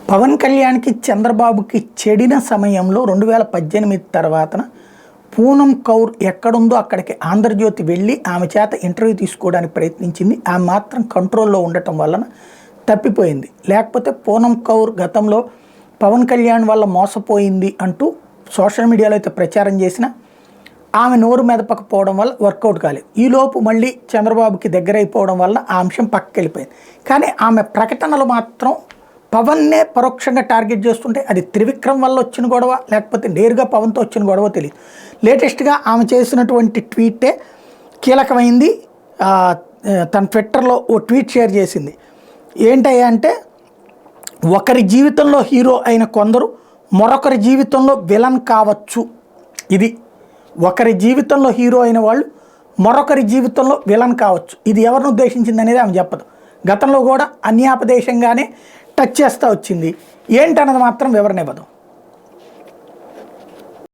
పవన్ కళ్యాణ్కి చంద్రబాబుకి చెడిన సమయంలో 2018 తర్వాతన పూనం కౌర్ ఎక్కడుందో అక్కడికి ఆంధ్రజ్యోతి వెళ్ళి ఆమె చేత ఇంటర్వ్యూ తీసుకోవడానికి ప్రయత్నించింది. ఆమె మాత్రం కంట్రోల్లో ఉండటం వలన తప్పిపోయింది. లేకపోతే పూనం కౌర్ గతంలో పవన్ కళ్యాణ్ వల్ల మోసపోయింది అంటూ సోషల్ మీడియాలో అయితే ప్రచారం చేసిన ఆమె నోరు మెదపకపోవడం వల్ల వర్కౌట్ కాలేదు. ఈలోపు మళ్ళీ చంద్రబాబుకి దగ్గర అయిపోవడం వల్ల ఆ అంశం పక్కకి వెళ్ళిపోయింది. కానీ ఆమె ప్రకటనలు మాత్రం పవన్నే పరోక్షంగా టార్గెట్ చేస్తుంటే అది త్రివిక్రమ్ వల్ల వచ్చిన గొడవ లేకపోతే నేరుగా పవన్తో వచ్చిన గొడవ తెలియదు. లేటెస్ట్గా ఆమె చేసినటువంటి ట్వీటే కీలకమైంది. తన ట్విట్టర్లో ఓ ట్వీట్ షేర్ చేసింది. ఏంటయ్యా అంటే, ఒకరి జీవితంలో హీరో అయిన కొందరు మరొకరి జీవితంలో విలన్ కావచ్చు. ఇది ఒకరి జీవితంలో హీరో అయిన వాళ్ళు మరొకరి జీవితంలో విలన్ కావచ్చు. ఇది ఎవరిని ఉద్దేశించింది అనేది ఆమె చెప్పదు. గతంలో కూడా అన్యాపదేశంగానే టచ్ చేస్తూ వచ్చింది. ఏంటన్నది మాత్రం వివరణ ఇవ్వదు.